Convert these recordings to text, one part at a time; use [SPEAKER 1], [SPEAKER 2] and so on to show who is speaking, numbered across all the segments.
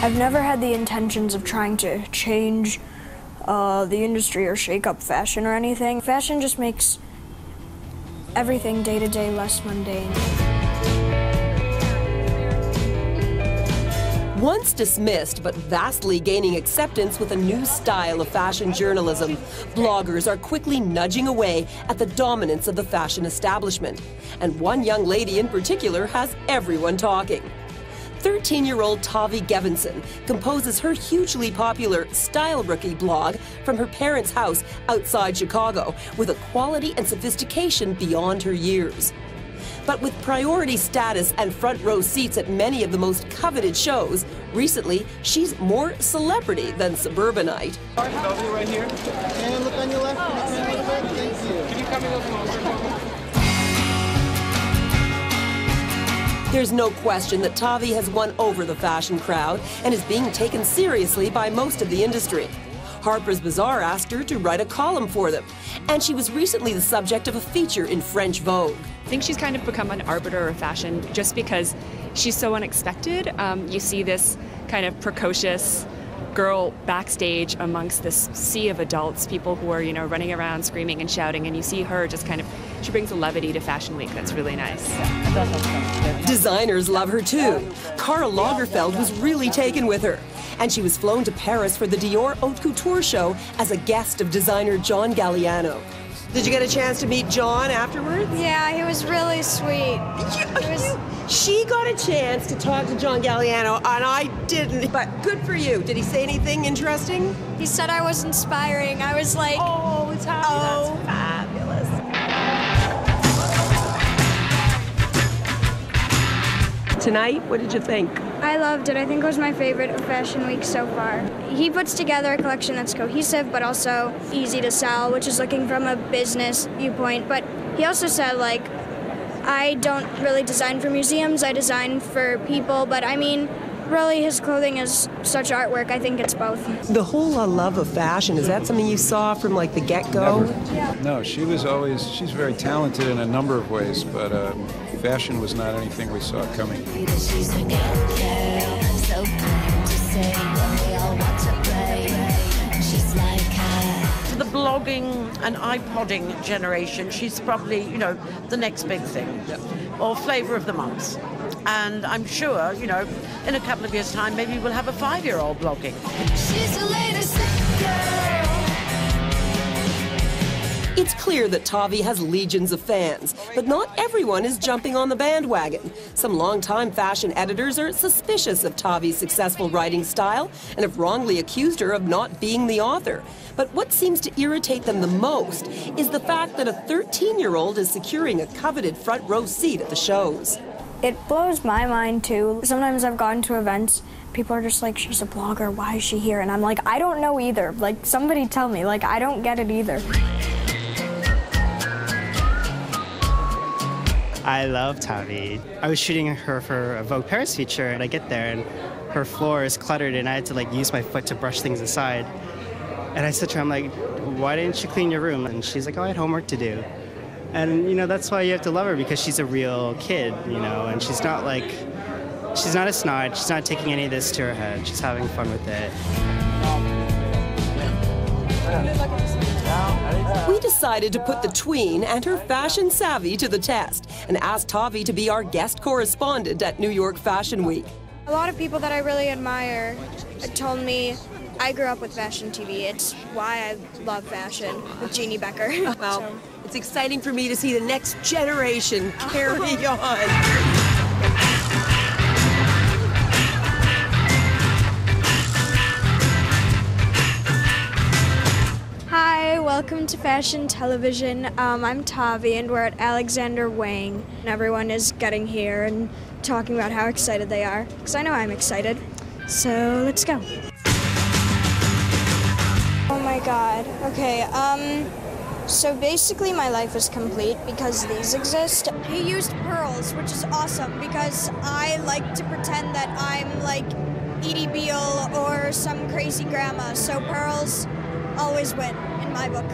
[SPEAKER 1] I've never had the intentions of trying to change the industry or shake up fashion or anything. Fashion just makes everything day-to-day less mundane.
[SPEAKER 2] Once dismissed, but vastly gaining acceptance with a new style of fashion journalism, bloggers are quickly nudging away at the dominance of the fashion establishment. And one young lady in particular has everyone talking. 13-year-old Tavi Gevinson composes her hugely popular Style Rookie blog from her parents' house outside Chicago with a quality and sophistication beyond her years. But with priority status and front row seats at many of the most coveted shows, recently she's more celebrity than suburbanite.
[SPEAKER 3] Tavi right here. And look on your left. Thank you. Can you come in a little closer?
[SPEAKER 2] There's no question that Tavi has won over the fashion crowd and is being taken seriously by most of the industry. Harper's Bazaar asked her to write a column for them, and she was recently the subject of a feature in French Vogue.
[SPEAKER 4] I think she's kind of become an arbiter of fashion just because she's so unexpected. You see this kind of precocious girl backstage amongst this sea of adults, people who are, running around screaming and shouting, and you see her just kind of, she brings a levity to Fashion Week that's really nice.
[SPEAKER 2] Designers love her too. Karl Lagerfeld was really taken with her, and she was flown to Paris for the Dior Haute Couture show as a guest of designer John Galliano. Did you get a chance to meet John afterwards?
[SPEAKER 1] Yeah, he was really sweet.
[SPEAKER 2] She got a chance to talk to John Galliano, and I didn't, but good for you. Did he say anything interesting?
[SPEAKER 1] He said I was inspiring. I was like,
[SPEAKER 2] oh, that's fabulous. Tonight, what did you think?
[SPEAKER 1] I loved it. I think it was my favorite of Fashion Week so far. He puts together a collection that's cohesive but also easy to sell, which is looking from a business viewpoint. But he also said, I don't really design for museums, I design for people, but I mean, really his clothing is such artwork. I think it's both.
[SPEAKER 2] The whole love of fashion, is that something you saw from the get-go?
[SPEAKER 5] Yeah. No, she's very talented in a number of ways, but fashion was not anything we saw coming.
[SPEAKER 6] For the blogging and iPodding generation, she's probably, the next big thing, or flavour of the month. And I'm sure, in a couple of years' time, maybe we'll have a 5-year-old blogging. She's the latest girl.
[SPEAKER 2] It's clear that Tavi has legions of fans, but not everyone is jumping on the bandwagon. Some longtime fashion editors are suspicious of Tavi's successful writing style and have wrongly accused her of not being the author. But what seems to irritate them the most is the fact that a 13-year-old is securing a coveted front row seat at the shows.
[SPEAKER 1] It blows my mind too. Sometimes I've gone to events, people are just like, she's a blogger, why is she here? And I'm like, I don't know either. Somebody tell me, I don't get it either.
[SPEAKER 7] I love Tavi. I was shooting her for a Vogue Paris feature, and I get there, and her floor is cluttered, and I had to use my foot to brush things aside. And I said to her, I'm like, why didn't you clean your room? And she's like, oh, I had homework to do. And, that's why you have to love her, because she's a real kid, and she's not a snot, she's not taking any of this to her head. She's having fun with it.
[SPEAKER 2] We decided to put the tween and her fashion savvy to the test and asked Tavi to be our guest correspondent at New York Fashion Week.
[SPEAKER 1] A lot of people that I really admire told me I grew up with fashion TV. It's why I love fashion with Jeannie Becker.
[SPEAKER 2] Well, it's exciting for me to see the next generation carry on.
[SPEAKER 1] Hi, welcome to Fashion Television. I'm Tavi and we're at Alexander Wang. Everyone is getting here and talking about how excited they are, because I know I'm excited. So let's go. Oh my god. Okay, so basically my life is complete because these exist. He used pearls, which is awesome because I like to pretend that I'm like Edie Beale or some crazy grandma, so pearls always win in my book.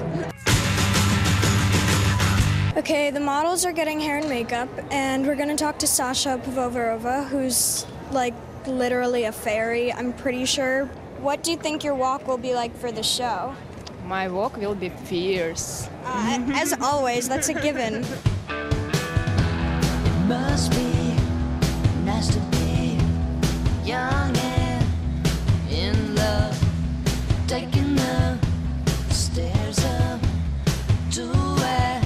[SPEAKER 1] Okay, the models are getting hair and makeup, and we're gonna talk to Sasha Pavovarova, who's like literally a fairy, I'm pretty sure. What do you think your walk will be like for the show?
[SPEAKER 8] My walk will be fierce.
[SPEAKER 1] As always, that's a given.
[SPEAKER 9] Must be nice to be young and in love, taking the stairs up to a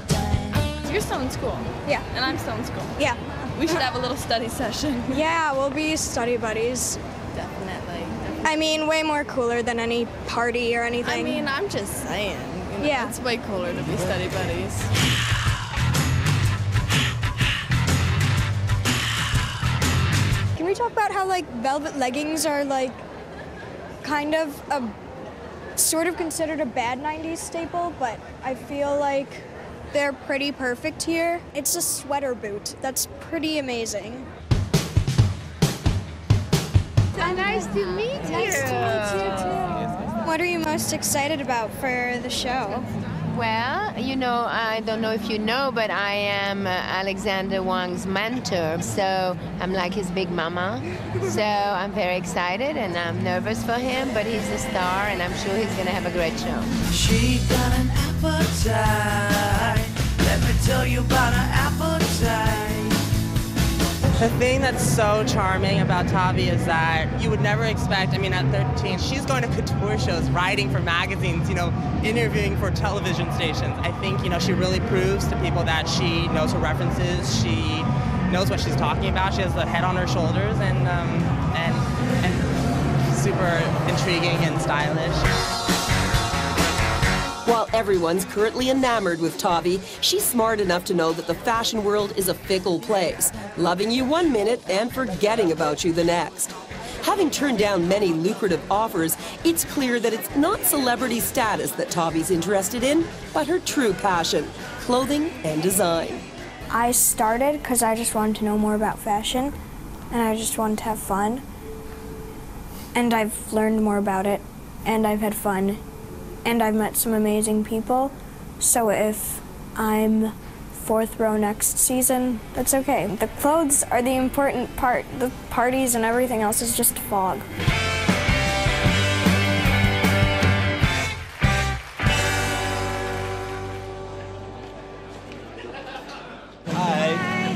[SPEAKER 9] time.
[SPEAKER 8] You're still in school.
[SPEAKER 1] Yeah.
[SPEAKER 8] And I'm still in school.
[SPEAKER 1] Yeah.
[SPEAKER 8] We should have a little study session.
[SPEAKER 1] Yeah, we'll be study buddies.
[SPEAKER 8] Definitely.
[SPEAKER 1] I mean, way more cooler than any party or anything.
[SPEAKER 8] I mean, I'm just saying. You know,
[SPEAKER 1] Yeah.
[SPEAKER 8] It's way cooler to be study buddies.
[SPEAKER 1] Can we talk about how, like, velvet leggings are, like, kind of sort of considered a bad 90s staple, but I feel like they're pretty perfect here. It's a sweater boot. That's pretty amazing.
[SPEAKER 8] So nice to meet you.
[SPEAKER 1] Nice to meet you, too. What are you most excited about for the show?
[SPEAKER 10] Well, you know, I don't know if you know, but I am Alexander Wang's mentor, so I'm like his big mama. So I'm very excited and I'm nervous for him, but he's a star and I'm sure he's going to have a great show.
[SPEAKER 9] She got an appetite. Let me tell you about her appetite.
[SPEAKER 11] The thing that's so charming about Tavi is that you would never expect, I mean, at 13, she's going to couture shows, writing for magazines, you know, interviewing for television stations. I think, you know, she really proves to people that she knows her references, she knows what she's talking about, she has the head on her shoulders, and super intriguing and stylish.
[SPEAKER 2] While everyone's currently enamored with Tavi, she's smart enough to know that the fashion world is a fickle place, loving you one minute and forgetting about you the next. Having turned down many lucrative offers, it's clear that it's not celebrity status that Tavi's interested in, but her true passion, clothing and design.
[SPEAKER 1] I started because I just wanted to know more about fashion, and I just wanted to have fun. And I've learned more about it, and I've had fun. And I've met some amazing people, so if I'm fourth row next season, that's okay. The clothes are the important part. The parties and everything else is just fog.
[SPEAKER 12] Hi,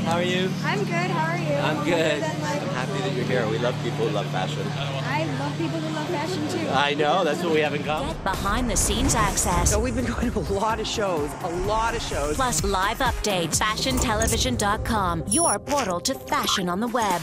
[SPEAKER 12] how are you?
[SPEAKER 1] I'm good, how are you?
[SPEAKER 12] I'm good. I'm happy that you're here. We love people who love fashion.
[SPEAKER 1] I love people who love fashion too.
[SPEAKER 12] I know, that's what we have in common.
[SPEAKER 9] Get behind the scenes access.
[SPEAKER 2] So we've been going to a lot of shows,
[SPEAKER 9] Plus live updates. FashionTelevision.com, your portal to fashion on the web.